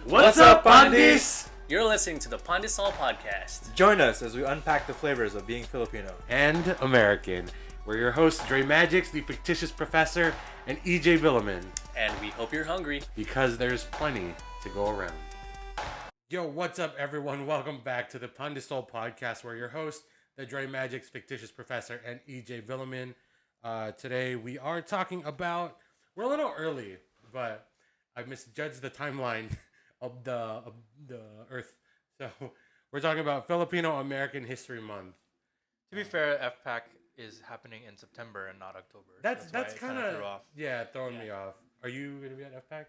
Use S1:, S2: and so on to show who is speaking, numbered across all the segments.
S1: What's up, Pandeez?
S2: You're listening to the Pandesoul podcast.
S1: Join us as we unpack the flavors of being Filipino
S3: and American. We're your hosts, Dre Magix, the fictitious professor, and EJ Villaman.
S2: And we hope you're hungry.
S3: Because there's plenty to go around. Yo, what's up, everyone? Welcome back to the Pandesoul podcast. We're your host, the Dre Magix, fictitious professor, and EJ Villaman. Today we are talking about, we're a little early, but I misjudged the timeline of the Earth. So we're talking about Filipino American History Month.
S4: To be fair, FPAC is happening in September and not October.
S3: That's kind of throwing
S2: Yeah.
S3: me off. Are you gonna be at FPAC?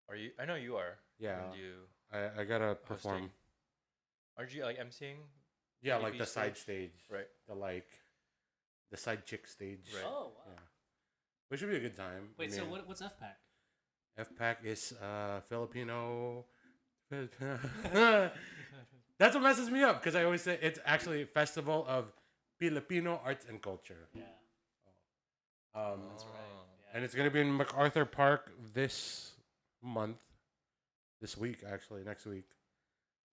S4: Are you? I know you are.
S3: Yeah.
S4: And you
S3: I gotta perform.
S4: Aren't you like emceeing?
S3: Yeah,
S4: ADB
S3: like the side
S4: stage?
S3: stage.
S4: Right.
S3: The side chick stage.
S4: Right.
S2: Oh, wow.
S3: Yeah. Which should be a good time.
S2: Wait, so what's FPAC?
S3: FPAC is Filipino. That's what messes me up because I always say it's actually a festival of Filipino arts and culture.
S2: Yeah.
S3: That's
S2: right. Yeah.
S3: And it's gonna be in MacArthur Park this month. This week, actually, next week.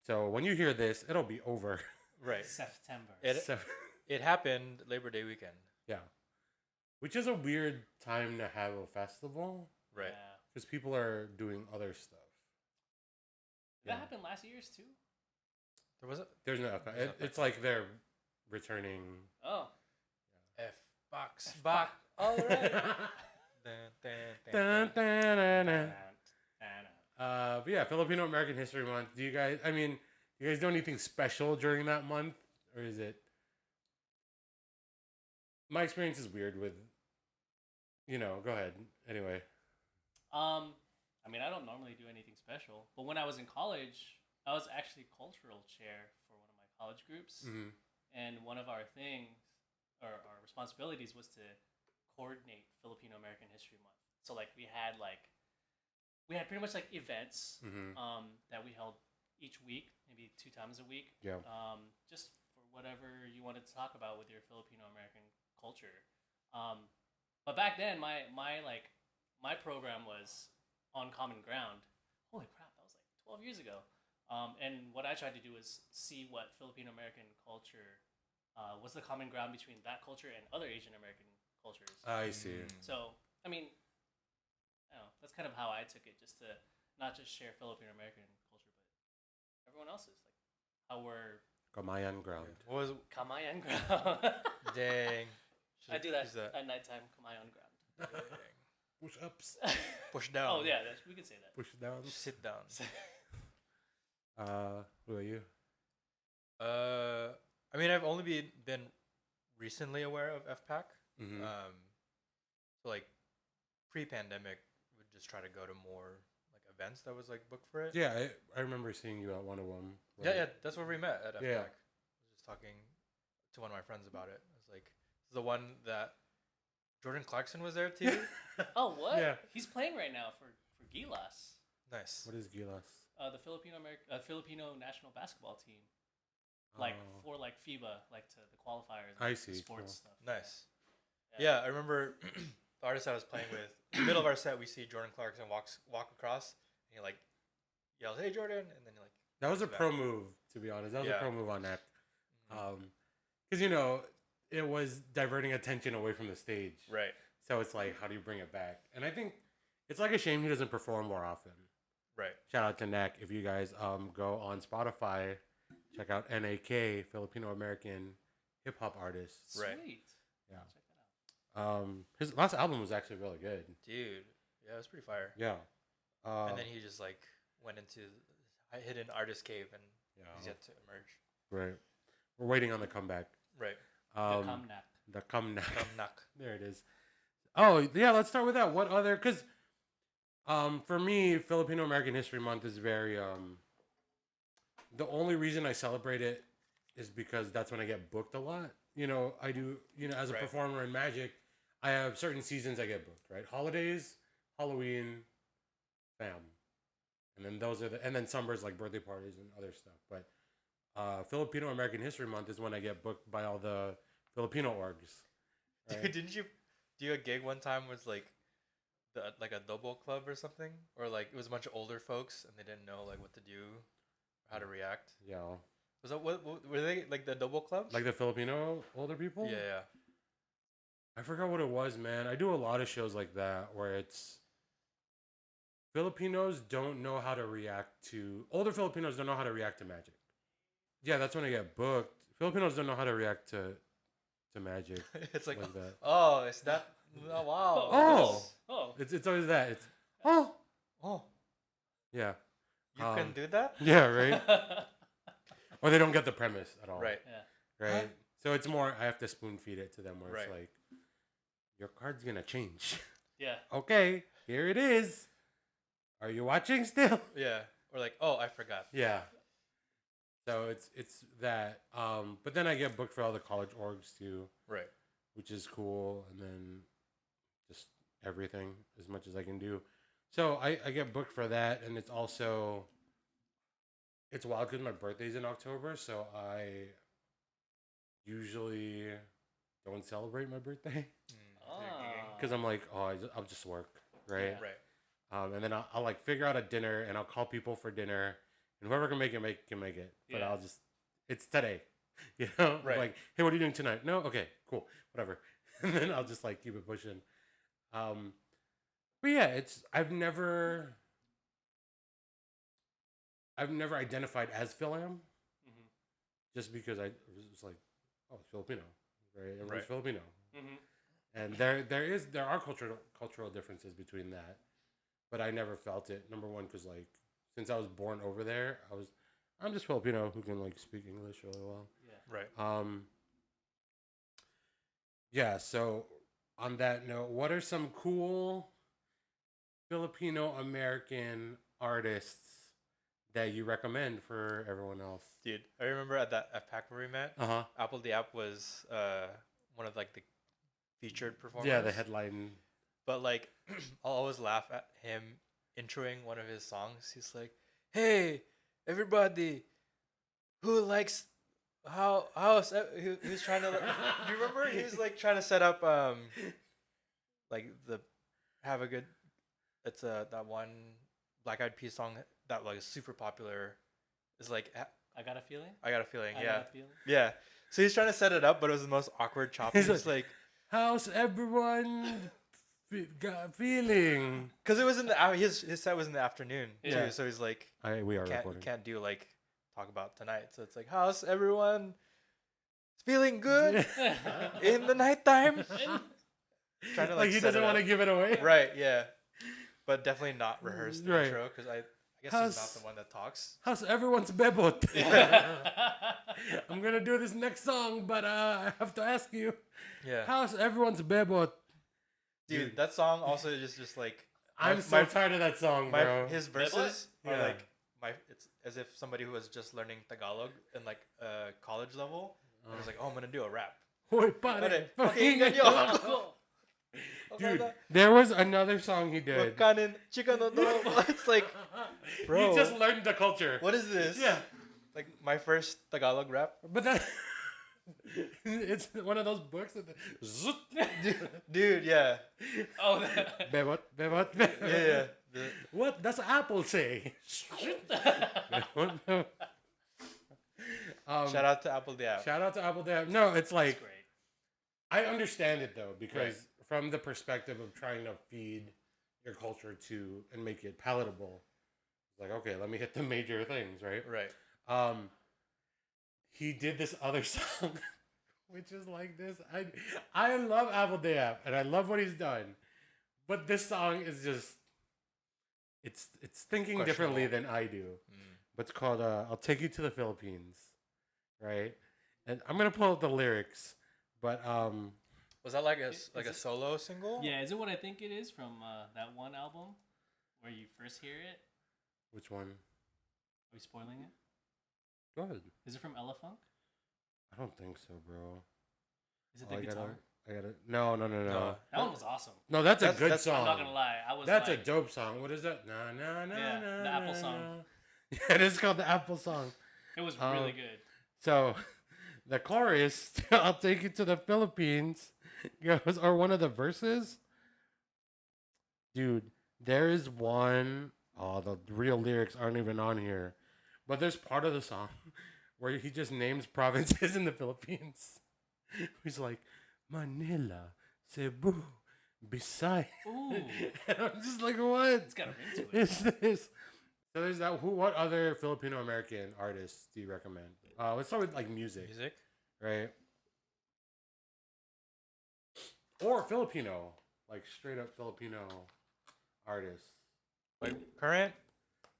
S3: So when you hear this, it'll be over.
S4: Right.
S2: September.
S4: It happened Labor Day weekend.
S3: Yeah. Which is a weird time to have a festival.
S4: Right.
S2: Yeah.
S3: Because people are doing other stuff.
S2: Did that happen last year's too?
S4: There wasn't.
S3: There's no. It's like they're returning.
S2: Oh.
S4: F box. Box. All right.
S3: Dun, dun, dun, dun.
S2: And,
S3: But yeah, Filipino American History Month. Do you guys? I mean, you guys do anything special during that month, or is it? My experience is weird with. Go ahead. Anyway.
S2: I mean, I don't normally do anything special, but when I was in college, I was actually cultural chair for one of my college groups,
S3: Mm-hmm.
S2: and one of our things, or our responsibilities, was to coordinate Filipino American History Month. So like we had pretty much like events
S3: Mm-hmm.
S2: that we held each week, maybe 2 times a week.
S3: Yeah.
S2: Just for whatever you wanted to talk about with your Filipino American culture. But back then, my program was on Common Ground. Holy crap, that was like 12 years ago. And what I tried to do is see what Filipino American culture, what's the common ground between that culture and other Asian American cultures.
S3: I see.
S2: So, I mean, I don't know, that's kind of how I took it, just to not just share Filipino American culture, but everyone else's, like how we're
S3: Kamayan ground.
S4: What was?
S2: Kamayan ground.
S4: Dang.
S2: I do that at nighttime, Kamayan ground.
S3: Push ups.
S4: Push down.
S2: Oh yeah, we can say that.
S3: Push down.
S4: Sit down.
S3: Who are you?
S4: I mean, I've only been recently aware of FPAC.
S3: Mm-hmm.
S4: So like pre-pandemic, would just try to go to more like events that was like booked for it.
S3: Yeah, I remember seeing you at one of them.
S4: Yeah, that's where we met at FPAC.
S3: Yeah.
S4: I was just talking to one of my friends about it. I was like, "This is the one that Jordan Clarkson was there too."
S2: Oh, what?
S3: Yeah.
S2: He's playing right now for Gilas,
S4: Nice.
S3: What is Gilas?
S2: the Filipino national basketball team. Like
S3: Oh.
S2: for like FIBA, like to the qualifiers.
S3: I
S2: and
S3: see,
S2: the sports
S3: cool.
S2: stuff.
S4: Nice. Yeah, I remember the artist I was playing with. In the middle of our set, we see Jordan Clarkson walk across, and he like yells, "Hey, Jordan!" And then he like.
S3: That was a
S4: back.
S3: pro move, to be honest. That was a
S4: Yeah.
S3: pro move on that.
S4: Mhm.
S3: Because, it was diverting attention away from the stage.
S4: Right.
S3: So it's like, how do you bring it back? And I think it's like a shame he doesn't perform more often.
S4: Right.
S3: Shout out to Nek. If you guys go on Spotify, check out NAK, Filipino American hip hop artist.
S4: Right.
S2: Sweet.
S3: Yeah.
S2: Check that out.
S3: His last album was actually really good.
S4: Dude. Yeah, it was pretty fire.
S3: Yeah.
S4: And then he just like went into a hidden artist cave, and he's yet to emerge.
S3: Right. We're waiting on the comeback.
S4: Right.
S2: The comeback.
S3: The comeback.
S4: Come knock.
S3: There it is. Oh, yeah, let's start with that. What other... Because for me, Filipino American History Month is very... the only reason I celebrate it is because that's when I get booked a lot. I do... as a
S4: Right.
S3: performer in Magic, I have certain seasons I get booked, right? Holidays, Halloween, bam. And then and then summers like birthday parties and other stuff. But Filipino American History Month is when I get booked by all the Filipino orgs. Right?
S4: Dude, didn't you do a gig one time? Was like like a double club or something, or like it was a bunch of older folks and they didn't know like what to do, how to react.
S3: Yeah.
S4: Was that what were they like the double club?
S3: Like the Filipino older people?
S4: Yeah.
S3: I forgot what it was, man. I do a lot of shows like that where it's Filipinos don't know how to react to older Filipinos don't know how to react to magic. Yeah, that's when I get booked. Filipinos don't know how to react to magic.
S4: It's like,
S3: that.
S4: oh, it's that. Oh, wow.
S3: Oh.
S2: Oh.
S3: It's always that. It's oh
S4: Oh,
S3: yeah.
S4: you can do that?
S3: Yeah, right. Or they don't get the premise at all.
S4: Right.
S2: Yeah.
S3: Right. So it's more I have to spoon feed it to them where it's
S4: Right.
S3: like your card's gonna change.
S2: Yeah.
S3: Okay, here it is. Are you watching still?
S4: Yeah. Or like, oh, I forgot.
S3: Yeah. So it's that. But then I get booked for all the college orgs too,
S4: Right.
S3: which is cool. And then just everything as much as I can do. So I get booked for that, and it's also it's wild because my birthday's in October, so I usually don't celebrate my birthday because I'm like, oh, I'll just work, right?
S2: Yeah.
S4: Right.
S3: And then I'll like figure out a dinner, and I'll call people for dinner, and whoever can make it can make it. But
S2: Yeah.
S3: I'll just it's today, you know.
S4: Right.
S3: Like, hey, what are you doing tonight? No, okay, cool, whatever. And then I'll just like keep it pushing. But yeah, I've never identified as FilAm
S2: Mhm.
S3: just because I was like, oh, it's Filipino, right? Everyone's
S4: Right.
S3: Filipino.
S2: Mhm.
S3: And there are cultural differences between that, but I never felt it. Number one, because like since I was born over there, I'm just Filipino who can like speak English really well.
S2: Yeah.
S4: Right.
S3: Yeah. So on that note, what are some cool Filipino American artists that you recommend for everyone else?
S4: Dude, I remember at that FPAC where we met,
S3: Uh huh.
S4: Apple the App was one of like the featured performers.
S3: Yeah, the headline.
S4: But like, I'll always laugh at him introing one of his songs. He's like, "Hey, everybody, who likes who's trying to like, do you remember? He was like trying to set up like the have a good. It's that one Black Eyed Peas song that like is super popular. It's like
S2: I got a feeling.
S4: I got a feeling.
S2: I
S4: Yeah,
S2: got a feeling.
S4: yeah. So he's trying to set it up, but it was the most awkward choppy.
S3: He's
S4: He's like,
S3: How's everyone feeling?
S4: because it was in the his set was in the afternoon
S2: Yeah.
S4: too. So he's like,
S3: We are recording.
S4: can't do like talk about tonight. So it's like, how's everyone feeling good in the nighttime? Trying to
S3: Like he
S4: set
S3: doesn't
S4: it
S3: want to
S4: up.
S3: give it away.
S4: Right, yeah, but definitely not rehearsed the
S3: Right.
S4: intro because I guess
S3: How's-
S4: he's not the one that talks.
S3: How's everyone's bebot? I'm gonna do this next song, but I have to ask you,
S4: Yeah,
S3: how's everyone's bebot?
S4: dude, that song also is just like
S3: I'm so tired of that song, bro.
S4: his verses are
S3: Yeah.
S4: like it's as if somebody who was just learning Tagalog in like college level. And was like, oh, I'm gonna do a rap.
S3: Hoy, pare,
S4: Pare,
S3: fucking
S4: pakinggan niyo
S2: Cool.
S3: Dude, there was another song he did.
S4: Wakanin, chicken no no. It's like, bro,
S3: He just learned the culture.
S4: what is this?
S3: Yeah,
S4: Like my first Tagalog rap.
S3: but that it's one of those books that zoot.
S4: Dude, yeah.
S2: Oh. That.
S3: Bebot, bebot, bebot.
S4: Yeah, yeah.
S3: What does Apple say?
S4: Shout out to Apple the App.
S3: Shout out to Apple Dab. No, it's like
S2: That's great.
S3: I understand it though because from the perspective of trying to feed your culture to and make it palatable, it's like okay, let me hit the major things, right?
S4: Right.
S3: He did this other song, which is like this. I love Apple Day App and I love what he's done, but this song is just it's thinking differently than I do. But it's called "I'll Take You to the Philippines," right? And I'm gonna pull out the lyrics, but
S4: Was that like a
S2: Is
S4: a
S2: it-
S4: solo single?
S2: Yeah, is it what I think it is from that one album where you first hear it?
S3: which one?
S2: Are we spoiling it?
S3: Go ahead.
S2: Is it from Elefunk?
S3: I don't think so, bro.
S2: Is it
S3: Oh,
S2: the guitar?
S3: I gotta. No.
S4: No.
S2: That one was awesome.
S3: No, that's a
S4: That's-
S3: good
S4: that's-
S3: song.
S2: I'm not gonna lie. I was
S3: That's
S2: like,
S3: a dope song. What is that? Na na na
S2: Yeah,
S3: na.
S2: the Apple
S3: na,
S2: song.
S3: na. Yeah, it is called the Apple song.
S2: it was
S3: Um,
S2: really good.
S3: So, the chorus, "I'll take you to the Philippines," goes, or one of the verses. Dude, there is one. Oh, the real lyrics aren't even on here. But there's part of the song where he just names provinces in the Philippines. He's like, Manila, Cebu, Bisaya.
S2: Ooh,
S3: And I'm just like, what
S2: it's got a ring to it.
S3: is this? So there's that. What other Filipino American artists do you recommend? Let's start with like music,
S4: Music.
S3: right? Or Filipino, like straight up Filipino artists.
S4: Like current.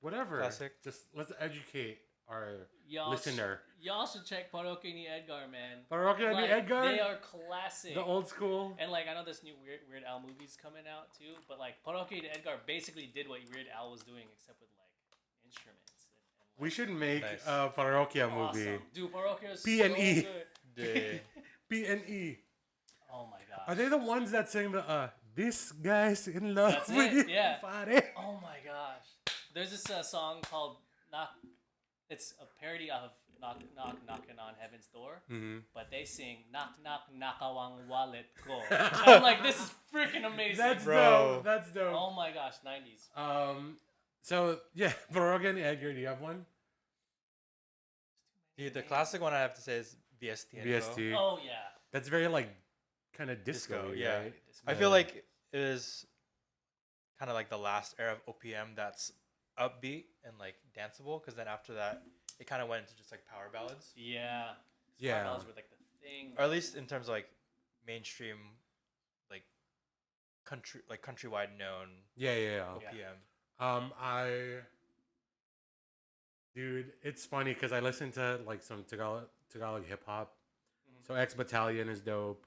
S3: Whatever.
S4: Classic.
S3: Just let's educate our
S2: Y'all
S3: listener.
S2: Y'all should check Parokya ni Edgar, man.
S3: Parokya ni
S2: Like,
S3: Edgar?
S2: They are classic.
S3: The old school.
S2: And like I know this new Weird Al movie's coming out too, but like Parokya ni Edgar basically did what Weird Al was doing, except with like instruments. And
S3: We should make
S4: Nice.
S3: a Parokya
S2: awesome.
S3: movie.
S2: Dude, Parokya is
S3: P&E.
S2: so good.
S4: The
S3: P&E.
S2: Oh my god.
S3: Are they the ones that sing the this guy's in love
S2: That's
S3: with
S2: it,
S3: you?
S2: yeah.
S3: Pare?
S2: Oh my gosh. There's this song called Knock. It's a parody of Knock Knock Knocking on Heaven's Door,
S3: Mm-hmm.
S2: but they sing Knock Knock Nakawang Wallet Ko. I'm like, this is freaking amazing.
S3: That's
S4: Bro.
S3: dope. That's dope.
S2: Oh my gosh, 90s.
S3: So yeah, Parokya ni Edgar, do you have one?
S4: Dude, the classic one I have to say is VST.
S3: VST.
S2: Oh yeah.
S3: That's very like kind of disco,
S4: Disco, yeah.
S3: right?
S4: I feel like it is kind of like the last era of OPM that's upbeat and like danceable. Because then after that, it kind of went into just like power ballads,
S2: Yeah.
S3: Yeah.
S2: Ballads were like the thing.
S4: or at least in terms of like mainstream, like countrywide known
S3: Yeah.
S4: OPM.
S3: Dude, it's funny because I listen to like some Tagalog hip hop.
S2: Mhm.
S3: So X Battalion is dope,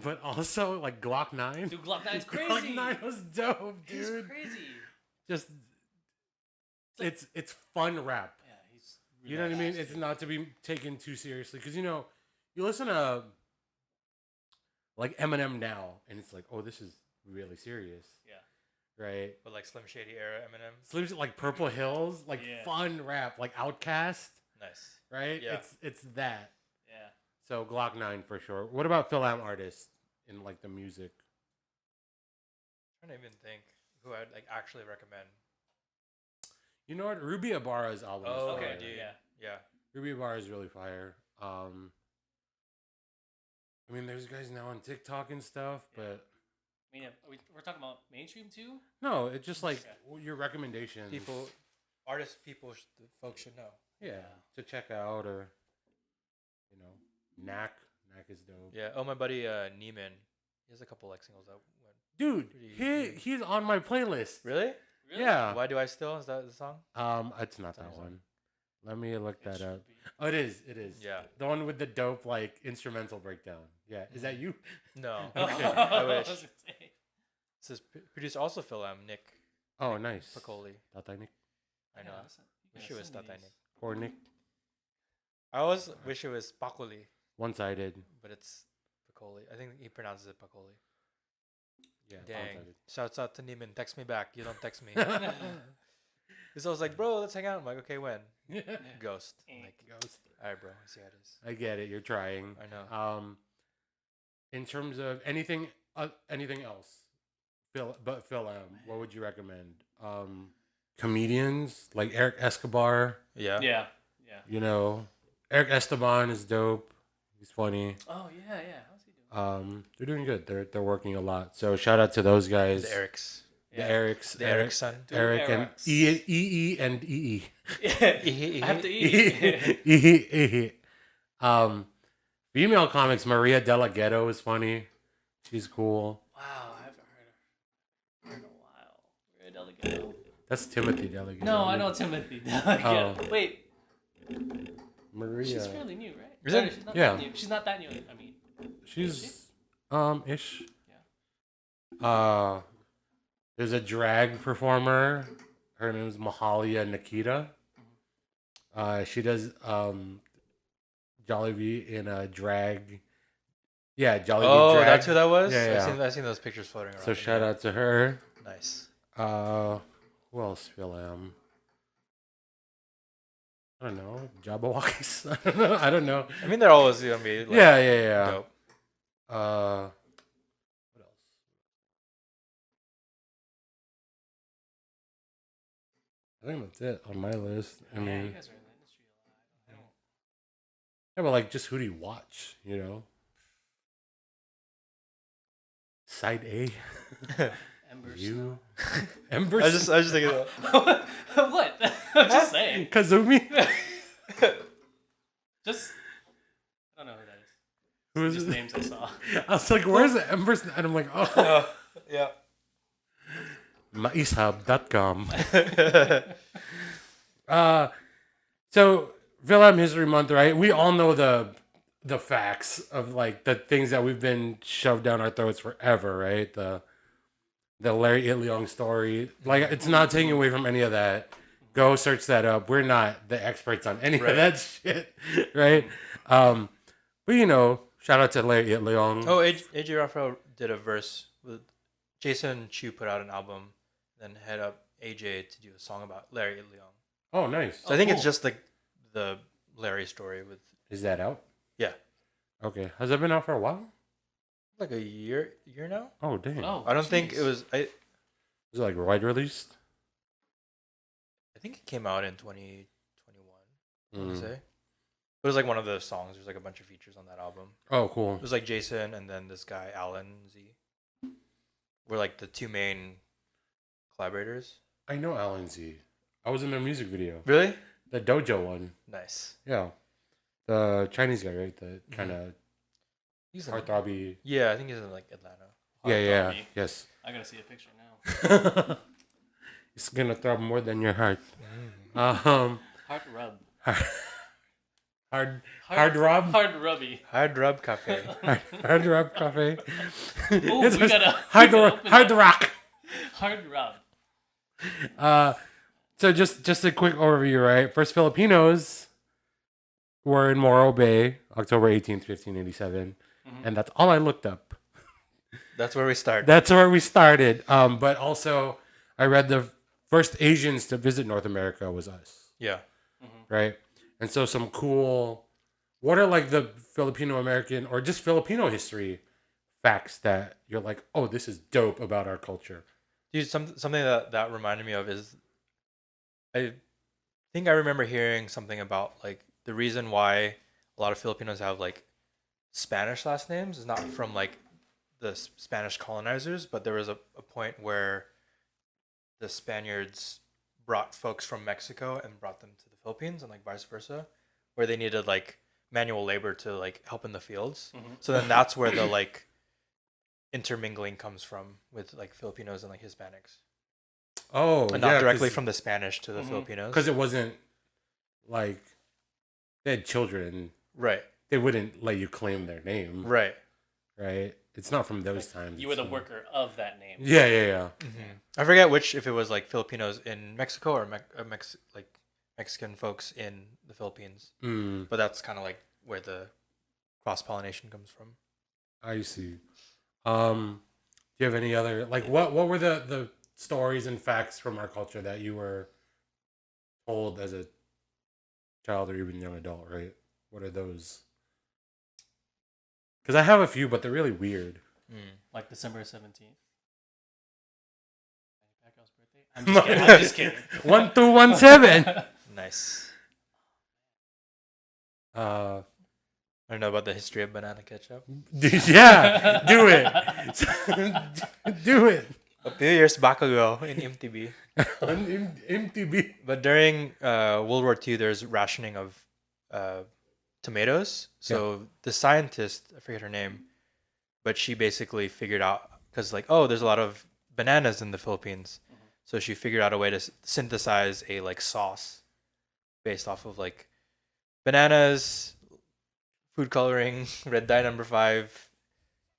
S3: but also like Glock 9.
S2: Dude, Glock 9's
S3: Glock
S2: crazy.
S3: 9 was dope,
S2: He's
S3: dude.
S2: crazy.
S3: Just
S2: like-
S3: it's fun rap.
S2: Yeah, he's.
S3: You know what I mean?
S2: fast,
S3: It's
S2: dude.
S3: not to be taken too seriously because you listen to like Eminem now, and it's like, oh, this is really serious,
S2: Yeah.
S3: right?
S4: But like Slim Shady era Eminem.
S3: Slim like Purple Hills, like
S2: Yeah.
S3: fun rap, like Outkast,
S4: Nice.
S3: right?
S4: Yeah.
S3: It's that.
S2: Yeah.
S3: So Glock 9 for sure. What about FilAm artists in like the music?
S4: I'm trying to even think who I'd like actually recommend.
S3: You know what? Ruby Ibarra's album is
S4: Oh,
S3: fire.
S2: Okay, dude. Yeah.
S4: Yeah.
S3: Ruby Ibarra is really fire. I mean, there's guys now on TikTok and stuff,
S2: Yeah.
S3: but
S2: I mean, we're talking about mainstream too.
S3: no, it's just like
S2: Okay.
S3: your recommendations.
S4: The folks should know.
S3: Yeah, to check out or, Knack is dope.
S4: Yeah. Oh, my buddy Neiman. He has a couple like singles that went.
S3: Dude,
S4: Pretty-
S3: he's on my playlist.
S4: Really?
S2: Really?
S3: Yeah.
S4: Why do I still? Is that the song?
S3: It's not that one. Let me look
S2: It
S3: that
S2: should
S3: up.
S2: be.
S3: Oh, it is. It is.
S4: Yeah.
S3: The one with the dope like instrumental breakdown. Yeah. Is that you?
S4: No.
S3: Okay.
S4: I wish.
S2: was gonna say.
S4: This is produced also FilAm, Nick
S3: Oh, nice.
S4: Piccoli.
S3: Tatay Nick.
S4: I know.
S2: gotta listen- you
S4: Wish
S2: gotta
S4: it was
S2: send me
S4: Tatay
S2: these.
S4: Nick.
S3: Or Nick.
S4: I always wish it was Pakuli,
S3: One-sided.
S4: but it's Piccoli. I think he pronounces it Piccoli.
S3: Yeah.
S4: Dang.
S3: one-sided.
S4: Shouts out to Neiman. Text me back. You don't text me. Because I was like, bro, let's hang out. I'm like, okay, when? Ghost. I'm like,
S3: Ghost.
S4: all right, bro. I see how it is.
S3: I get it. You're trying.
S4: I know.
S3: In terms of anything else, FilAm, what would you recommend? Comedians like Eric Escobar.
S4: Yeah.
S2: Yeah. Yeah.
S3: Eric Esteban is dope. He's funny.
S2: Oh yeah. How's he doing?
S3: They're doing good. They're working a lot. So shout out to those guys.
S4: The Erics.
S3: The Erics.
S4: The Eric son.
S2: Dude,
S3: Eric and
S2: Erics.
S3: EE and EE.
S2: I have to eat.
S3: EE. Female comics, Maria Della Ghetto is funny. She's cool.
S2: Wow, I haven't heard of her in a while. Maria Delgado.
S3: That's Timothy Della Ghetto.
S2: No, I know Timothy Delgado.
S3: Oh.
S2: Wait,
S3: Maria.
S2: she's fairly new, right?
S4: Is
S2: No,
S4: it?
S2: she's not
S3: Yeah.
S2: that new. She's not that new. I mean,
S3: She's ish.
S2: Yeah.
S3: There's a drag performer. Her name is Mahalia Nikita. She does Jollibee in a drag. Yeah, Jollibee
S4: Oh,
S3: drag.
S4: that's who that was?
S3: Yeah.
S4: I've seen those pictures floating around.
S3: So shout out to her.
S4: Nice.
S3: Who else? FilAm. I don't know. Jabberwockies. I don't know.
S4: I mean, they're always going to be like,
S3: Yeah.
S4: dope.
S3: What else? I think that's it on my list. I
S2: Yeah,
S3: mean,
S2: you guys are in the industry a lot.
S3: yeah, but like, just who do you watch? You know, Side A,
S2: Ember
S3: you,
S2: Snow.
S3: Ember,
S4: I was just thinking that.
S2: What? I'm just saying.
S3: Kazumi.
S2: Just, I don't know who that is.
S3: Who is
S2: Just
S3: it?
S2: names I saw.
S3: I was like, where's the Ember? And I'm like, oh,
S4: Oh, yeah.
S3: maishub.com. So FilAm History Month, right? We all know the facts of like the things that we've been shoved down our throats forever, right? The Larry Itliong story. Like, it's not taking away from any of that. Go search that up. We're not the experts on any
S4: Right.
S3: of that shit, right? But you know, shout out to Larry Itliong.
S4: Oh, AJ Raphael did a verse with Jason Chu put out an album, then head up AJ to do a song about Larry Itliong.
S3: Oh, nice.
S4: So I think
S2: cool.
S4: it's just like the Larry story with
S3: Is that out?
S4: yeah,
S3: Okay. Has that been out for a while?
S4: like a year now.
S3: Oh, dang.
S2: Oh,
S4: I don't think it
S2: jeez.
S4: was. I
S3: Is it like wide released?
S4: think it came out in 2021. I want
S3: Mm.
S4: to say it was like one of the songs. There's like a bunch of features on that album.
S3: Oh, cool.
S4: It was like Jason and then this guy Alan Z. Were like the two main collaborators.
S3: I know Alan Z. I was in their music video.
S4: Really?
S3: The Dojo one.
S4: Nice.
S3: Yeah. The Chinese guy, right? The kind of
S4: He's in,
S3: heartthrobby.
S4: yeah, I think he's in like Atlanta.
S3: Yeah.
S2: Heartthrobby.
S3: Yes.
S2: I gotta see a picture now.
S3: It's gonna throb more than your heart.
S2: Heart rub.
S3: Hard rub.
S2: Hard rubby.
S4: Hard Rub Cafe.
S3: Hard rub cafe.
S2: Ooh,
S3: It's
S2: we gotta
S3: hard
S2: open
S3: hard
S2: that.
S3: rock.
S2: Hard rub.
S3: So just a quick overview, right? First Filipinos were in Morro Bay, October 18th, 1587. And that's all I looked up.
S4: That's where we start.
S3: That's where we started. But also I read the first Asians to visit North America was us,
S4: Yeah.
S3: right? And so some cool, what are like the Filipino American or just Filipino history facts that you're like, oh, this is dope about our culture?
S4: Dude, something that reminded me of is I think I remember hearing something about like the reason why a lot of Filipinos have like Spanish last names is not from like the Spanish colonizers, but there was a point where the Spaniards brought folks from Mexico and brought them to the Philippines and like vice versa, where they needed like manual labor to like help in the fields. So then that's where the like intermingling comes from with like Filipinos and like Hispanics.
S3: Oh,
S4: And not directly from the Spanish to the Filipinos.
S3: because it wasn't like they had children.
S4: Right.
S3: They wouldn't let you claim their name,
S4: Right.
S3: right? It's not from those times.
S2: You were the
S3: It's from-
S2: worker of that name.
S3: Yeah.
S4: I forget if it was like Filipinos in Mexico or like Mexican folks in the Philippines.
S3: Mm,
S4: But that's kind of like where the cross pollination comes from.
S3: I see. Do you have any other like what were the stories and facts from our culture that you were told as a child or even young adult, right? What are those? Because I have a few, but they're really weird.
S2: Like December 17th. Pacquiao's birthday? I'm just kidding.
S3: 1217.
S4: Nice.
S3: Uh,
S4: I don't know about the history of banana ketchup.
S3: yeah, do it. Do it.
S4: A few years back ago in MTB.
S3: On MTV.
S4: But during World War II, there's rationing of tomatoes. So the scientist, I forget her name, but she basically figured out, because like, oh, there's a lot of bananas in the Philippines. So she figured out a way to synthesize a like sauce based off of like bananas, food coloring, red dye number 5,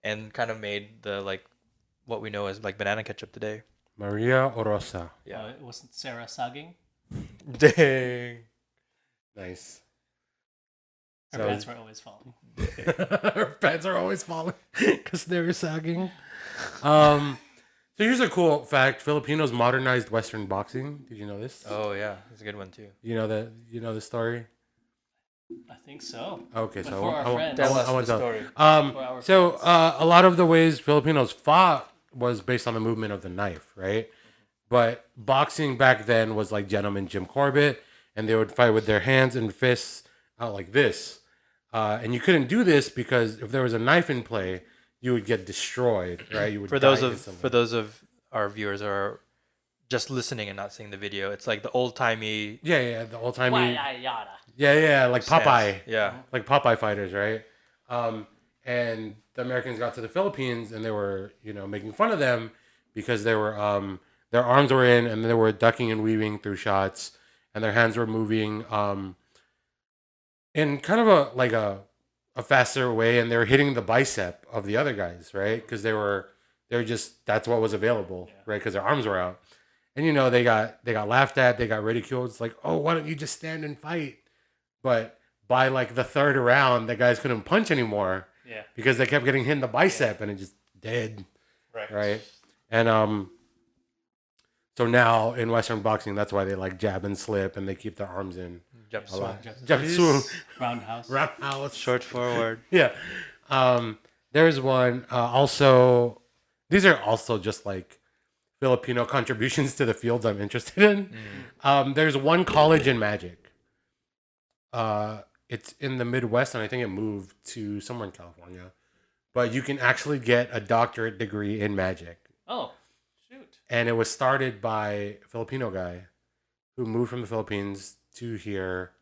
S4: and kind of made the like what we know as like banana ketchup today.
S3: Maria Orosa.
S4: Yeah.
S2: It wasn't Sarah Sagging.
S4: Dang.
S3: Nice.
S2: Her
S3: So-
S2: pants were always falling.
S3: Her pants are always falling because they're sagging. So here's a cool fact: Filipinos modernized Western boxing. Did you know this?
S4: Oh yeah, that's a good one too.
S3: You know that? You know the story?
S2: I think so.
S3: Okay,
S2: But
S3: so
S2: for our friends.
S4: Tell
S3: I
S4: us
S3: want
S4: the
S3: to.
S4: story.
S2: For our
S3: So
S2: friends.
S3: a lot of the ways Filipinos fought was based on the movement of the knife, right? But boxing back then was like gentleman Jim Corbett, and they would fight with their hands and fists out like this. And you couldn't do this because if there was a knife in play, you would get destroyed, right? You would
S4: For
S3: die
S4: those
S3: instantly.
S4: of our viewers who are just listening and not seeing the video, it's like the old timey
S3: the old time.
S2: Yada yada.
S3: Yeah, like Popeye.
S4: Yeah.
S3: Like Popeye fighters, right? And the Americans got to the Philippines and they were, making fun of them because they were, their arms were in and they were ducking and weaving through shots and their hands were moving in kind of a faster way, and they were hitting the bicep of the other guys, right? Because they were just, that's what was available, right? Because their arms were out. And they got laughed at, they got ridiculed. It's like, oh, why don't you just stand and fight? But by like the third round, the guys couldn't punch anymore.
S2: Yeah.
S3: Because they kept getting hit in the bicep and it just dead. Right. And so now in Western boxing, that's why they like jab and slip and they keep their arms in. A lot. Japsu.
S2: Roundhouse.
S3: Roundhouse.
S4: Short forward.
S3: Yeah. There's one. Also, these are also just like Filipino contributions to the fields I'm interested in. There's one college in magic. It's in the Midwest, and I think it moved to somewhere in California. But you can actually get a doctorate degree in magic.
S2: Oh, shoot.
S3: And it was started by a Filipino guy who moved from the Philippines to here.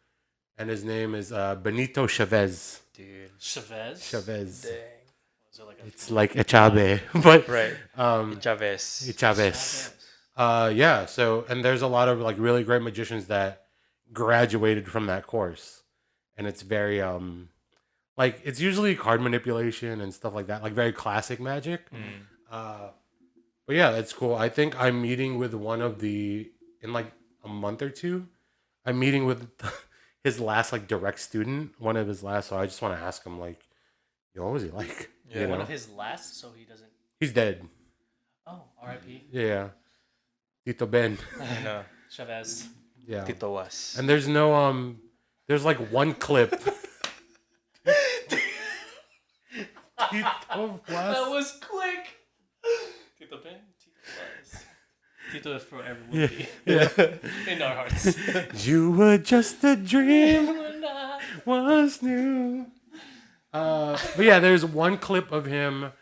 S3: And his name is Benito Chavez.
S4: Dude.
S2: Chavez.
S3: Chavez.
S4: Dang.
S2: Is it like a
S3: It's like Echabe, but
S4: Right. Chavez.
S3: Chavez. Yeah. So, and there's a lot of like really great magicians that graduated from that course, and it's very like it's usually card manipulation and stuff like that, like very classic magic. But yeah, it's cool. I think I'm meeting with one of the in like a month or two. I'm meeting with his last like direct student, one of his last. So I just want to ask him like, yo, what was he like?
S4: Yeah.
S2: one of his last, so he doesn't.
S3: He's dead.
S2: Oh, R.I.P.
S3: Yeah. Tito Ben.
S4: No.
S2: Chavez.
S3: Yeah.
S4: Tito was.
S3: And there's no there's like one clip. Tito
S2: That
S3: was.
S2: was quick. Tito Ben. Tito was. Tito forever will be in our hearts.
S3: You were just a dream
S2: When I-
S3: was new. But yeah, there's one clip of him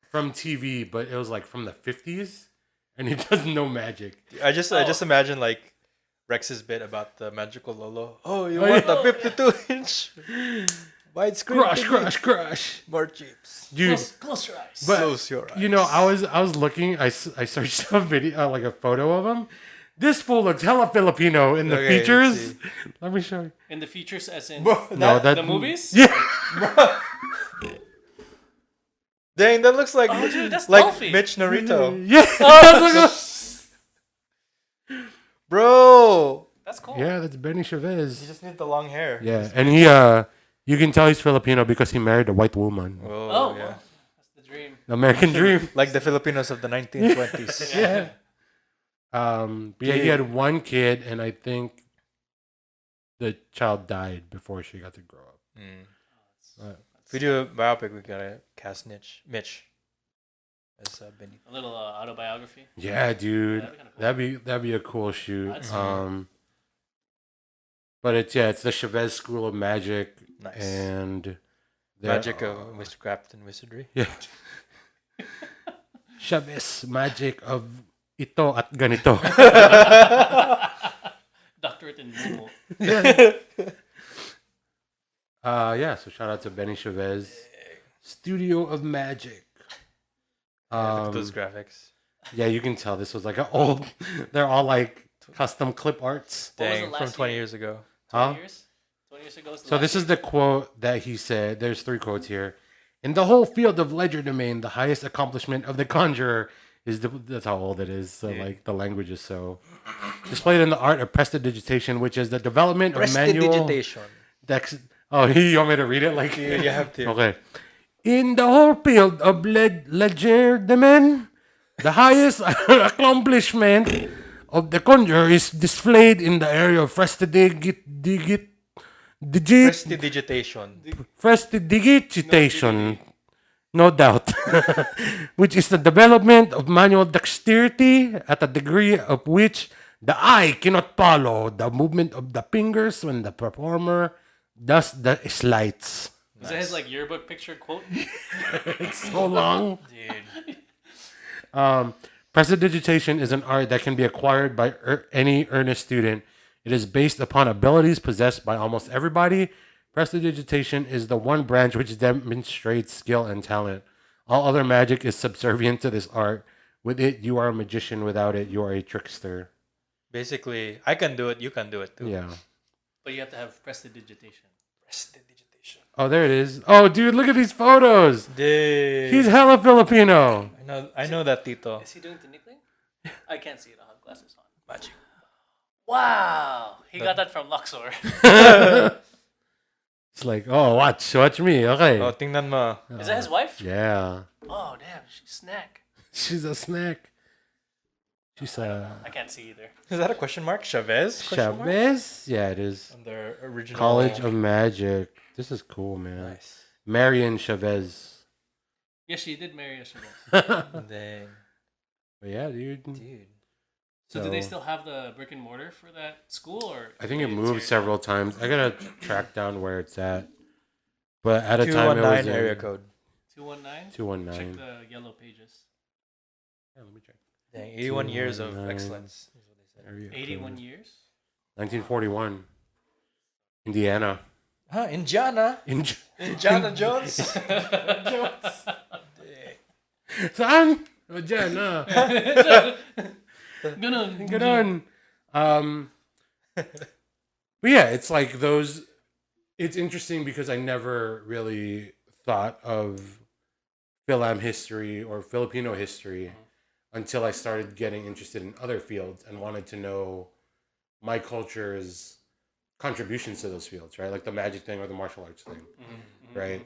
S3: from TV, but it was like from the 50s, and he does no magic.
S4: I just imagine like Rex's bit about the magical Lolo. Oh, you want the 52-inch widescreen?
S3: Crush.
S4: More chips.
S3: Dude,
S2: Close your eyes.
S3: but
S4: Close your eyes.
S3: I was looking. I searched a video, like a photo of him. This fool looks hella Filipino in the
S4: Okay, let's
S3: features.
S4: see.
S3: Let me show you.
S2: in the features, as in
S4: Bro,
S3: No, that
S2: the movies.
S3: Yeah.
S4: Dang, that looks like
S2: Oh, dude, that's
S4: like
S2: Dolphy.
S4: Mitch Naruto.
S3: Yeah.
S4: Bro,
S2: That's cool.
S3: Yeah, that's Benny
S4: he
S3: Chavez.
S4: just needs the long hair.
S3: Yeah, and he you can tell he's Filipino because he married a white woman.
S4: Oh,
S2: Oh,
S4: yeah.
S2: that's the dream.
S3: The American dream.
S4: Like the Filipinos of the 1920s.
S3: Yeah. But yeah, he had one kid, and I think the child died before she got to grow up.
S4: If we do a biopic, we gotta cast Mitch as Benny.
S2: A little autobiography.
S3: Yeah, dude,
S2: that'd be kinda cool.
S3: that'd be a cool shoot.
S2: I'd see
S3: But it's the Chavez School of Magic,
S4: Nice.
S3: and they're-
S4: Magic of witchcraft and wizardry.
S3: Yeah. Chavez Magic of ito at ganito.
S2: Doctorate in Momo.
S3: Yeah, so shout out to Benny Chavez, Studio of Magic.
S4: Look at those graphics.
S3: Yeah, you can tell this was like an old. They're all like custom clip arts.
S2: What was
S4: Dang,
S2: it
S4: from
S2: last
S4: 20
S2: year?
S4: years ago.
S2: 20
S3: Huh?
S2: years? 20 years ago?
S3: So this is the quote that he said. There's 3 quotes here. In the whole field of legerdemain, the highest accomplishment of the conjurer is that's how old it is. So like the language is so displayed in the art of prestidigitation, which is the development of manual.
S4: Prestidigitation.
S3: Oh, you want me to read it? Like
S4: You have to.
S3: Okay. In the whole field of legerdemain, the highest accomplishment of the conjurer is displayed in the area of
S4: Prestidigitation.
S3: prestidigitation. No doubt. Which is the development of manual dexterity at a degree of which the eye cannot follow the movement of the fingers when the performer does the slides.
S2: Was that his like yearbook picture quote?
S3: It's so long.
S2: Dude.
S3: Prestidigitation is an art that can be acquired by any earnest student. It is based upon abilities possessed by almost everybody. Prestidigitation is the one branch which demonstrates skill and talent. All other magic is subservient to this art. With it, you are a magician. Without it, you are a trickster.
S4: Basically, I can do it. You can do it too.
S3: Yeah.
S2: But you have to have prestidigitation.
S4: Prestidigitation.
S3: Oh, there it is. Oh, dude, look at these photos.
S4: Dude.
S3: He's hella Filipino.
S4: I know that Tito.
S2: Is he doing the nickname? I can't see it. I'll have glasses on.
S4: Magic.
S2: Wow. He got that from Luxor.
S3: It's like, oh, watch me. Okay.
S4: Oh, tingnan mo.
S2: Is that his wife?
S3: Yeah.
S2: Oh, damn. She's snack.
S3: She's a snack. She's a
S2: I can't see either.
S4: Is that a question mark? Chavez? Question mark?
S3: Chavez? Yeah, it is.
S4: On their original
S3: College of Magic. This is cool, man.
S4: Nice.
S3: Marion Chavez.
S2: Yes, she did marry a Chavez.
S4: Dang.
S3: But yeah, dude.
S4: Dude.
S2: So do they still have the brick and mortar for that school, or
S3: I think it
S2: they
S3: moved
S2: tear
S3: several times. I gotta track down where it's at. But at a time it was
S4: 219
S3: in
S4: area code.
S2: 219?
S3: 219.
S2: Check the yellow pages.
S3: Yeah, let me check.
S4: Dang, 81 years of
S3: 219.
S4: excellence. Is what they said.
S3: Area
S2: 81
S3: code.
S2: years?
S3: 1941. Indiana.
S4: Huh? Indiana? Indiana Jones?
S3: Saan? O dyan, ah.
S2: Ganun.
S3: Ganun. But yeah, it's like those. It's interesting because I never really thought of FilAm history or Filipino history until I started getting interested in other fields and wanted to know my culture's contributions to those fields, right? Like the magic thing or the martial arts thing, right?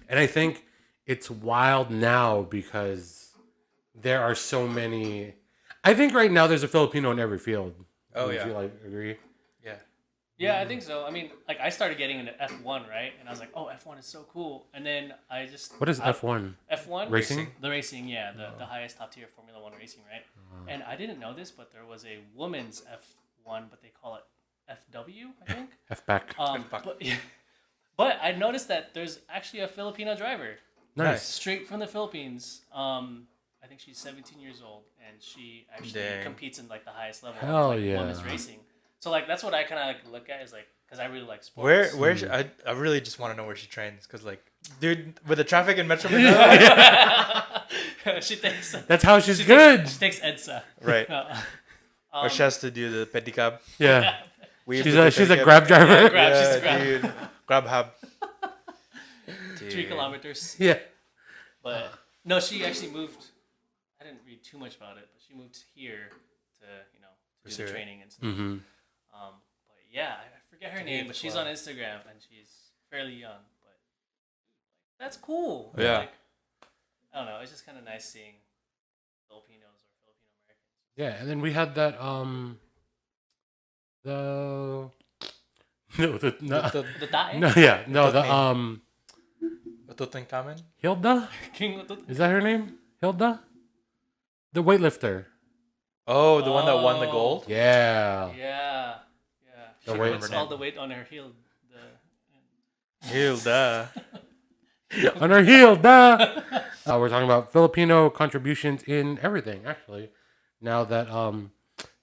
S3: And I think it's wild now because there are so many. I think right now there's a Filipino in every field.
S4: Oh,
S3: Would
S4: yeah.
S3: you like agree?
S4: Yeah.
S2: Yeah, I think so. I mean, like I started getting into F1, right? And I was like, oh, F1 is so cool. And then I just
S3: What is F1?
S2: F1
S3: Racing?
S2: The racing, yeah, the highest top tier Formula One racing, right? And I didn't know this, but there was a women's F1, but they call it FW, I think.
S3: F-back.
S2: But I noticed that there's actually a Filipino driver,
S3: Nice.
S2: straight from the Philippines. I think she's 17 years old, and she actually
S4: Dang.
S2: competes in like the highest level
S3: Hell
S2: of like,
S3: yeah.
S2: women's racing. So like that's what I kind of like look at is like because I really like sports.
S4: Where I really just want to know where she trains because like dude with the traffic in Metro Manila
S2: she takes.
S3: That's how she's good.
S2: She takes EDSA.
S4: right or she has to do the pedicab.
S3: Yeah.
S4: We
S3: She's
S4: have
S3: a
S4: to
S3: she's a
S4: pedicab.
S3: grab driver.
S2: Grab, she's
S4: Yeah,
S2: a grab.
S4: dude. Grab hub.
S2: 3 kilometers.
S3: Yeah.
S2: But no, she actually moved. I didn't read too much about it, but she moved here to to do
S4: Pursue
S2: the
S4: it.
S2: training and stuff.
S3: Mm-hmm.
S2: But yeah, I forget her name, but she's on Instagram and she's fairly young. But that's cool.
S4: Yeah.
S2: Like, I don't know. It's just kind of nice seeing Filipinos or Filipino Americans.
S3: Yeah, and then we had that
S2: The Tae?
S3: no yeah no the
S4: Tutankhamen?
S3: Hilda,
S2: King Utut.
S3: is that her name? Hilda, the weightlifter.
S4: Oh, the one that won the gold?
S3: Yeah.
S2: Yeah.
S3: The
S2: She
S3: weight-
S2: puts all the weight on her heel.
S4: Hilda.
S3: On her Hilda. We're talking about Filipino contributions in everything. Actually, now that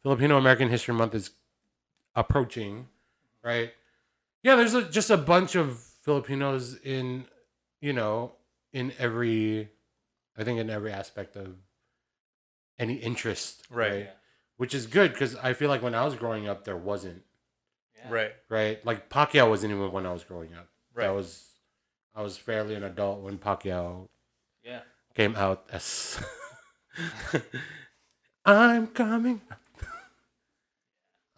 S3: Filipino American History Month is approaching, right? Yeah, there's just a bunch of Filipinos in, in every, I think in every aspect of any interest,
S4: Right.
S2: Yeah.
S3: Which is good because I feel like when I was growing up, there wasn't,
S2: Yeah.
S4: Right.
S3: right? Like Pacquiao wasn't even when I was growing up.
S4: Right.
S3: I was fairly an adult when Pacquiao
S2: Yeah.
S3: came out as I'm coming.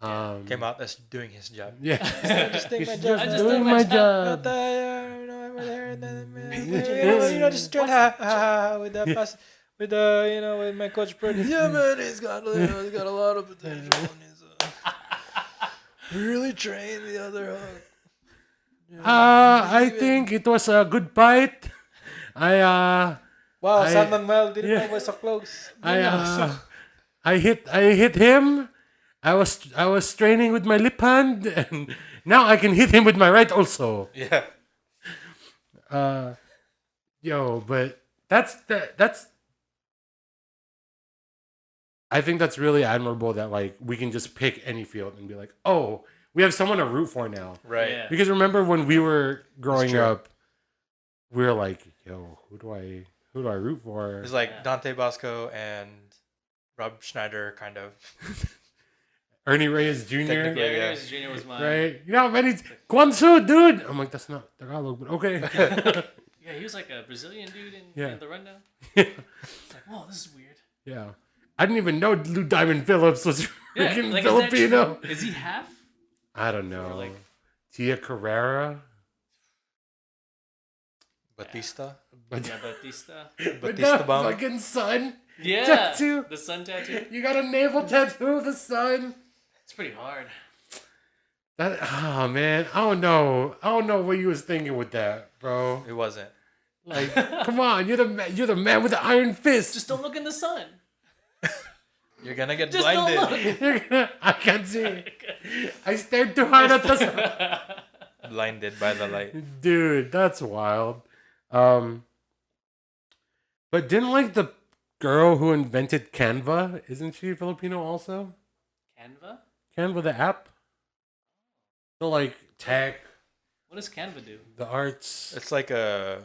S4: Came out as doing his job.
S3: Yeah.
S4: Just doing my
S3: He's
S4: job.
S3: just
S2: just
S3: doing
S2: doing
S3: my
S2: my
S3: job.
S4: Just trying to with the pass, with the with my coach. Yeah, man, he's got a lot of potential. And he's really trained the other.
S3: I think it was a good fight.
S4: Wow,
S3: I-
S4: San Manuel didn't
S3: yeah.
S4: know we're so close.
S3: I hit him. I was training with my lip hand, and now I can hit him with my right also.
S4: Yeah.
S3: But that's. I think that's really admirable that like we can just pick any field and be like, oh, we have someone to root for now.
S4: Right.
S2: Yeah.
S3: Because remember when we were growing
S4: true.
S3: up, we were like, yo, who do I root for?
S4: It's like
S2: Yeah.
S4: Dante Bosco and Rob Schneider, kind of.
S3: Ernie Reyes Jr.
S4: Technically.
S2: Yeah,
S4: Yeah.
S2: Reyes Jr. was mine.
S3: Right? You know how many Guangzhou, dude? I'm like, that's not Tagalog, but okay.
S2: Yeah, he was like a Brazilian dude
S3: Yeah.
S2: in the rundown.
S3: yeah.
S2: It's like, whoa, this is weird.
S3: I didn't even know Lou Diamond Phillips was
S2: Yeah,
S3: freaking
S2: like, is that
S3: Filipino.
S2: true? Is he half?
S3: I don't know.
S2: Or, like-
S3: Tia Carrera.
S4: Batista.
S3: But,
S2: Yeah, Batista.
S3: but
S4: Batista
S3: that
S4: bomb.
S3: fucking sun.
S2: Yeah,
S3: Tattoo.
S2: the sun tattoo.
S3: You got a navel tattoo of the sun.
S2: It's pretty hard.
S3: Oh man, I don't know what you was thinking with that, bro.
S4: It wasn't.
S3: Like, come on, you're the man with the iron fist.
S2: Just don't look in the sun.
S4: You're gonna get
S2: Just
S4: blinded.
S2: don't look.
S3: I can't see. I stared too hard at the sun.
S4: Blinded by the light.
S3: Dude, that's wild. But didn't like the girl who invented Canva, isn't she Filipino also?
S2: Canva?
S3: Canva, the app. So like tech,
S2: What does Canva do?
S3: the arts.
S4: It's like a.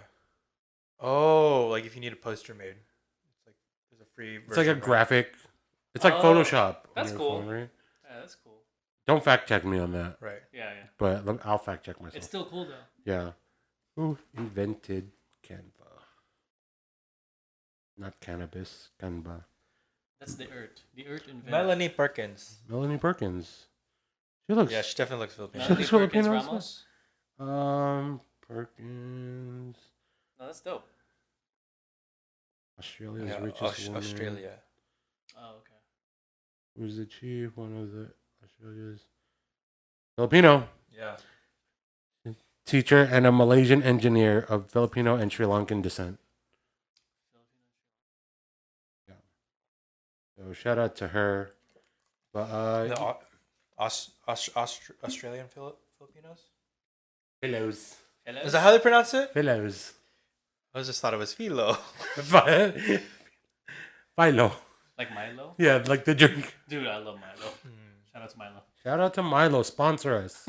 S4: Oh, like if you need a poster made, it's like there's a free.
S3: It's like a
S4: version, right?
S3: graphic. It's like
S2: Oh,
S3: Photoshop. on
S2: that's
S3: your
S2: cool.
S3: phone, right?
S2: Yeah, that's cool.
S3: Don't fact check me on that,
S4: Right.
S2: Yeah, yeah.
S3: but I'll fact check myself.
S2: It's still cool though.
S3: Yeah. Who invented Canva? Not cannabis, Canva.
S2: That's the Earth. The Earth invented.
S4: Melanie Perkins.
S3: Melanie Perkins. She looks.
S4: Yeah, she definitely looks Filipino.
S3: She
S2: Melanie
S3: looks
S2: Perkins
S3: Filipino
S2: Ramos.
S3: Perkins.
S2: No, that's dope.
S3: Australia's
S4: Yeah,
S3: richest woman.
S4: Australia.
S2: Oh, okay.
S3: Who's the chief? One of the Australia's Filipino
S4: Yeah.
S3: teacher and a Malaysian engineer of Filipino and Sri Lankan descent. So shout out to her. But
S4: The Australian Filipinos.
S3: Philos.
S2: Hello?
S4: Is that how they pronounce it?
S3: Philos.
S4: I just thought it was Philo.
S3: Philo.
S2: Like Milo?
S3: Yeah, like the drink.
S2: Dude, I love Milo. Shout out to Milo.
S3: Shout out to Milo, sponsor us.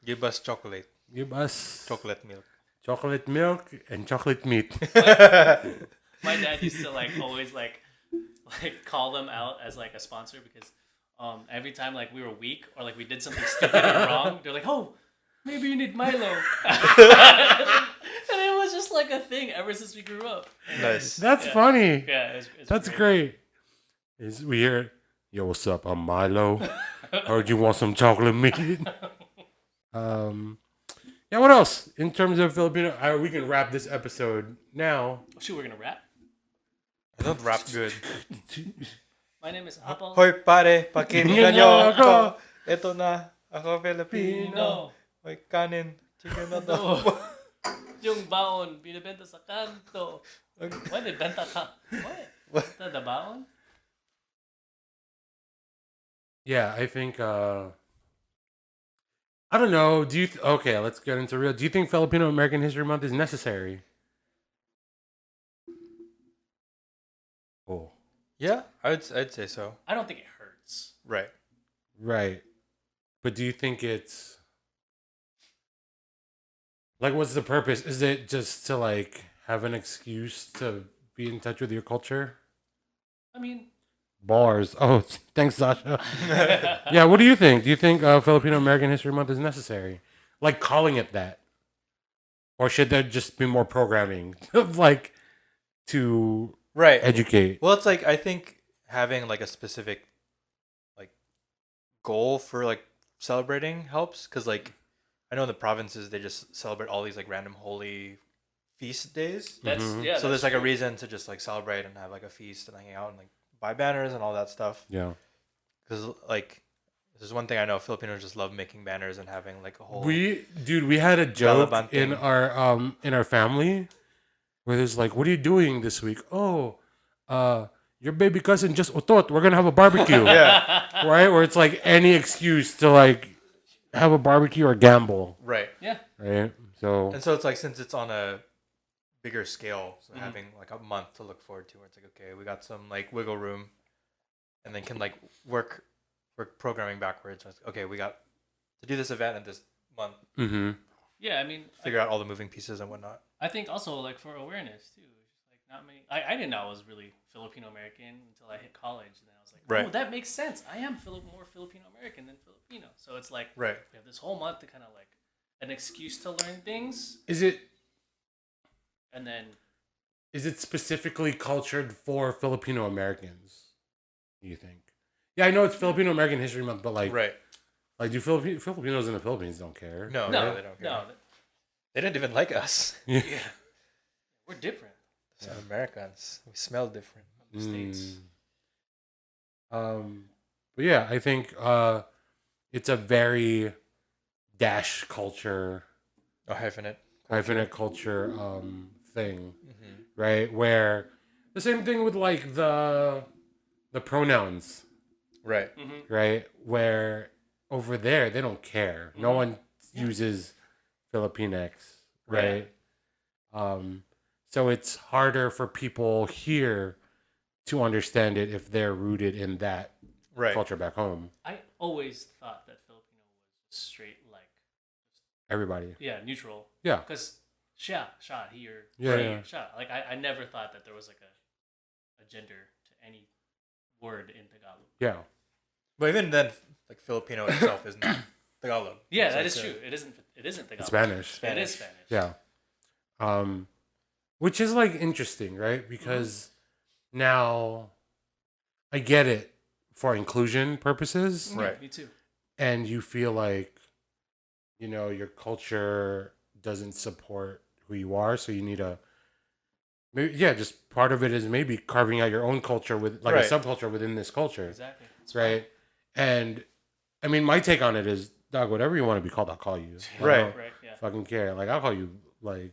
S4: Give us chocolate.
S3: Give us
S4: Chocolate milk.
S3: chocolate milk and chocolate meat.
S2: My dad used to like always like call them out as like a sponsor because every time like we were weak or like we did something stupid or wrong, they're like, oh, maybe you need Milo. And it was just like a thing ever since we grew up.
S4: Nice.
S3: That's
S2: Yeah.
S3: funny.
S2: Yeah, it's
S3: That's great. Is we hear, yo, what's up? I'm Milo. Heard you want some chocolate meat. Yeah. What else in terms of Filipino? We can wrap this episode now.
S2: Shoot, we're gonna rap.
S4: I don't rap good.
S2: My name is Apple.
S4: Hoy pare, pakinggan nyo ako. Ito na, ako Filipino.
S2: No.
S4: Hoy kanin, chicken na to.
S2: No. Yung baon, binibenta sa kanto. What? Benta ka? What? The baon?
S3: Yeah, I think. I don't know. Do you? Okay, let's get into real. Do you think Filipino American History Month is necessary? Oh,
S4: Yeah, I'd say so.
S2: I don't think it hurts.
S4: Right.
S3: right. But do you think it's like what's the purpose? Is it just to like have an excuse to be in touch with your culture?
S2: I mean,
S3: Bars. Oh, thanks, Sasha. Yeah, what do you think? Do you think Filipino American History Month is necessary? Like calling it that? Or should there just be more programming like to
S4: Right.
S3: educate?
S4: Well, it's like I think having like a specific like goal for like celebrating helps because like I know in the provinces they just celebrate all these like random holy feast days.
S2: that's
S3: Mhm.
S2: yeah.
S4: So there's
S2: that's
S4: like a
S2: true.
S4: reason to just like celebrate and have like a feast and hang out and like buy banners and all that stuff.
S3: Yeah.
S4: Because like There's one thing I know: Filipinos just love making banners and having like a whole.
S3: We had a joke in
S4: Gallivanting.
S3: our family where there's like, what are you doing this week? Oh, your baby cousin just utot. We're gonna have a barbecue.
S4: Yeah.
S3: Right? Where it's like any excuse to like have a barbecue or gamble.
S4: Right.
S2: Yeah.
S3: Right? So
S4: And so it's like, since it's on a bigger scale, so
S2: Mhm.
S4: having like a month to look forward to, where it's like, okay, we got some like wiggle room, and then can like work programming backwards. It's like, okay, we got to do this event in this month.
S3: mm-hmm.
S2: Yeah, I mean,
S4: Figure out all the moving pieces and whatnot.
S2: I think also like for awareness too. It's just like not many. I didn't know I was really Filipino American until I hit college, and then I was like,
S4: Right.
S2: oh, that makes sense. I am more Filipino American than Filipino. So it's like
S4: Right.
S2: we have this whole month to kind of like an excuse to learn things,
S3: Is it
S2: and then
S3: specifically cultured for Filipino Americans? Do you think? Yeah, I know it's Filipino American History Month, but like,
S4: Right.
S3: like do Filipinos in the Philippines don't care?
S4: No,
S2: no,
S4: no, they don't care.
S2: no,
S4: They didn't even like us.
S3: Yeah.
S2: we're different.
S4: Some Americans, we smell different.
S2: From the States.
S3: But yeah, I think it's a very dash culture,
S4: Oh,
S3: hyphenate culture thing,
S4: Mm-hmm.
S3: right? Where the same thing with like the pronouns,
S4: Right.
S2: Mm-hmm.
S3: right? Where over there they don't care. No
S2: Mhm.
S3: one uses Filipinx, right? So it's harder for people here to understand it if they're rooted in that
S4: Right.
S3: culture back home.
S2: I always thought that Filipino was straight like
S3: Everybody,
S2: neutral.
S3: yeah,
S2: Because sha he or
S3: Yeah,
S2: he,
S3: yeah.
S2: sha. Like I never thought that there was like a gender to any word in Tagalog.
S3: yeah.
S4: But even then, like Filipino itself is not Tagalog.
S2: Yeah,
S4: It's
S2: that
S4: like
S2: is
S4: a-
S2: true. It isn't Tagalog.
S3: It's Spanish.
S2: It is Spanish.
S3: Yeah. Which is like interesting, right? Because now I get it for inclusion purposes,
S2: Yeah,
S4: Right.
S2: me too.
S3: and you feel like, you know, your culture doesn't support who you are, so you need a maybe, yeah, just part of it is maybe carving out your own culture with like
S4: Right.
S3: a subculture within this culture,
S2: Exactly. It's
S3: right? And I mean, my take on it is, dog, whatever you want to be called, I'll call you. I
S4: Right.
S3: don't
S2: fine. Right. Yeah.
S3: fucking care. Like, I'll call you like,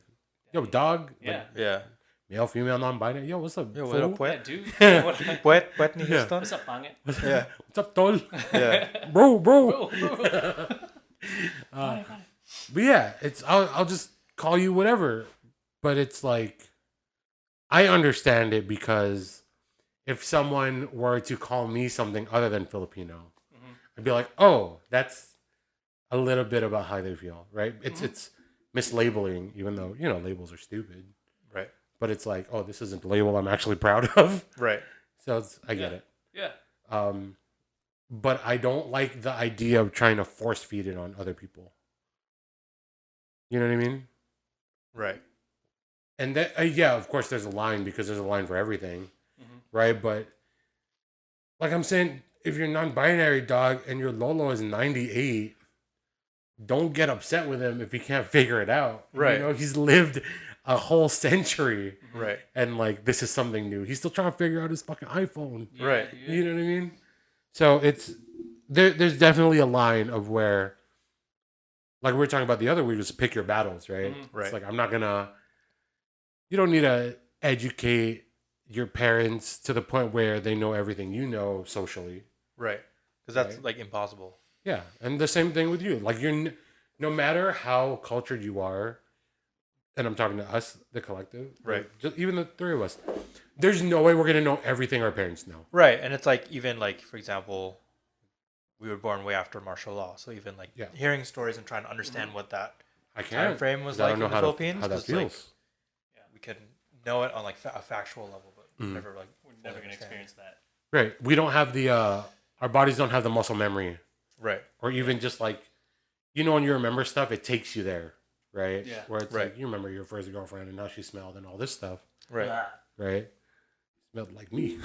S3: yo, dog.
S2: Yeah.
S3: Like,
S4: Yeah.
S3: male, female, non-binary. Yo, what's up?
S4: Yo, what up,
S3: fool?
S2: Yeah,
S4: Poet?
S2: dude. Yeah, what,
S4: Poet ni
S3: Yeah.
S4: Houston?
S2: what's up, pangit?
S4: Yeah.
S3: What's up, tol?
S4: Yeah.
S3: Bro.
S2: Bro, bro.
S3: Uh, but yeah, it's I'll just call you whatever. But it's like, I understand it because if someone were to call me something other than Filipino,
S2: Mhm.
S3: I'd be like, oh, that's a little bit about how they feel, right? It's mislabeling, even though, you know, labels are stupid.
S4: Right.
S3: But it's like, oh, this isn't the label I'm actually proud of.
S4: Right.
S3: So I get it.
S2: Yeah.
S3: But I don't like the idea of trying to force feed it on other people. You know what I mean?
S4: Right.
S3: And that, yeah, of course, there's a line because there's a line for everything,
S2: Mhm.
S3: right? But like I'm saying, if you're non-binary, dog, and your Lolo is 98, don't get upset with him if he can't figure it out.
S4: Right.
S3: You know, he's lived a whole century,
S4: Right.
S3: and like this is something new. He's still trying to figure out his fucking iPhone.
S2: Yeah,
S4: Right.
S2: dude.
S3: You know what I mean? So it's there's definitely a line of where, like we were talking about the other week, was pick your battles, right?
S2: Mhm.
S4: Right.
S3: It's like, I'm not gonna. You don't need to educate your parents to the point where they know everything you know socially.
S4: Right. Because that's
S3: Right.
S4: like impossible.
S3: Yeah, and the same thing with you. Like no matter how cultured you are, and I'm talking to us, the collective,
S4: Right.
S3: like, just even the three of us. There's no way we're gonna know everything our parents know.
S4: Right. And it's like, even like, for example, we were born way after martial law. So even like
S3: Yeah.
S4: hearing stories and trying to understand what that
S3: I
S4: time
S3: can't.
S4: frame was
S3: 'Cause I
S4: like
S3: don't know
S4: in the
S3: how
S4: Philippines.
S3: how that
S4: was, like,
S3: feels.
S4: we could know it on like a factual level, but
S3: Mhm.
S4: never like
S2: We're
S4: fully
S2: never gonna
S4: understand.
S2: experience that.
S3: Right. We don't have the our bodies don't have the muscle memory,
S4: Right.
S3: or even just like, you know, when you remember stuff, it takes you there, right?
S2: Yeah.
S3: Where it's
S4: Right.
S3: like you remember your first girlfriend and how she smelled and all this stuff,
S4: Right.
S2: Blah.
S3: right? Smelled like me.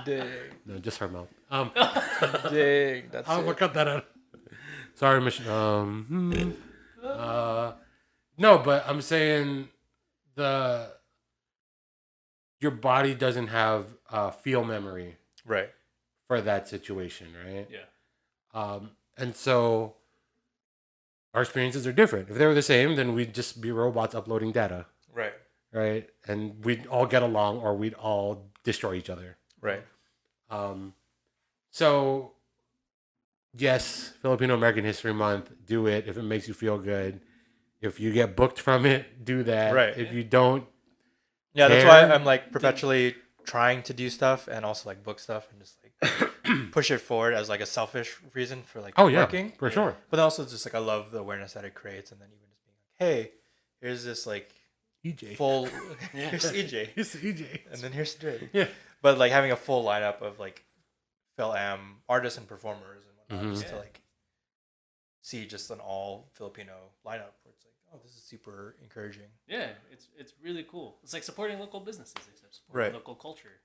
S4: Dang.
S3: No, just her mouth.
S4: Dang. That's
S3: I'll
S4: it.
S3: cut that out. Sorry, no, but I'm saying your body doesn't have feel memory
S4: Right.
S3: for that situation, right?
S2: Yeah.
S3: And so our experiences are different. If they were the same, then we'd just be robots uploading data,
S4: Right.
S3: right? And we'd all get along, or we'd all destroy each other.
S4: Right.
S3: So yes, Filipino American History Month, do it if it makes you feel good. If you get booked from it, do that.
S4: Right.
S3: If you don't,
S4: Yeah, that's
S3: care.
S4: why I'm like perpetually trying to do stuff and also like book stuff and just like push it forward as like a selfish reason for like
S3: oh yeah,
S4: working.
S3: for sure.
S4: But also just like I love the awareness that it creates, and then even just being like, hey, here's this like
S3: EJ.
S4: full here's EJ,
S3: It's EJ.
S4: and then here's Dre.
S3: Yeah.
S4: But like having a full lineup of like FilAm artists and performers and whatnot,
S3: Mhm.
S4: just to like see just an all Filipino lineup where it's like, oh, this is super encouraging.
S2: Yeah, it's really cool. It's like supporting local businesses, except supporting
S4: Right.
S2: local culture.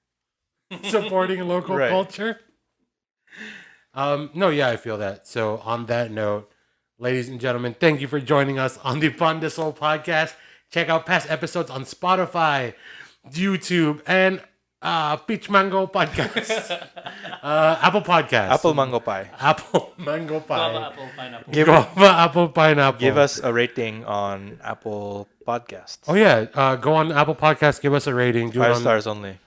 S3: Supporting local
S4: Right.
S3: culture. No, yeah, I feel that. So on that note, ladies and gentlemen, thank you for joining us on the Pandesoul podcast. Check out past episodes on Spotify, YouTube, and Peach Mango Podcast. Apple Podcasts.
S4: Apple mango pie.
S3: Apple Mango Pie.
S2: Guava, apple, pineapple.
S3: Guava, apple, pineapple.
S4: Give us a rating on Apple Podcasts.
S3: Oh yeah, go on Apple Podcasts. Give us a rating. Do it
S4: 5
S3: on
S4: stars only.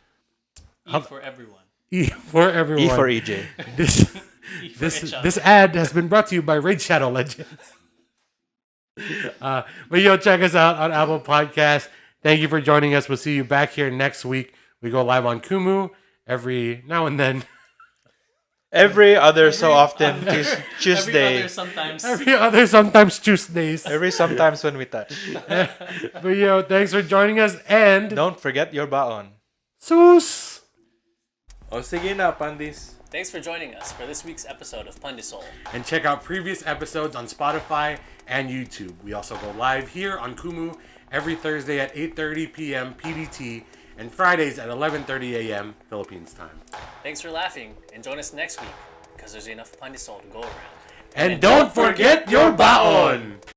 S2: E for everyone.
S3: E for everyone.
S4: E for EJ.
S3: This
S2: E for
S3: this
S2: each other.
S3: this ad has been brought to you by Raid Shadow Legends. But yo, check us out on Apple Podcasts. Thank you for joining us. We'll see you back here next week. We go live on Kumu every now and then.
S4: Every other so often
S2: Every
S4: Tuesday.
S2: other sometimes.
S3: Every other, sometimes Tuesdays.
S4: Every sometimes when we touch.
S3: But yo, thanks for joining us, and
S4: Don't forget your baon.
S3: sus.
S1: O sige na, Pandeez.
S2: Thanks for joining us for this week's episode of Pandesoul.
S3: And check out previous episodes on Spotify and YouTube. We also go live here on Kumu every Thursday at 8:30 p.m. PDT and Fridays at 11:30 a.m. Philippines time.
S2: Thanks for laughing, and join us next week because there's enough Pandesoul to go around.
S3: And don't forget your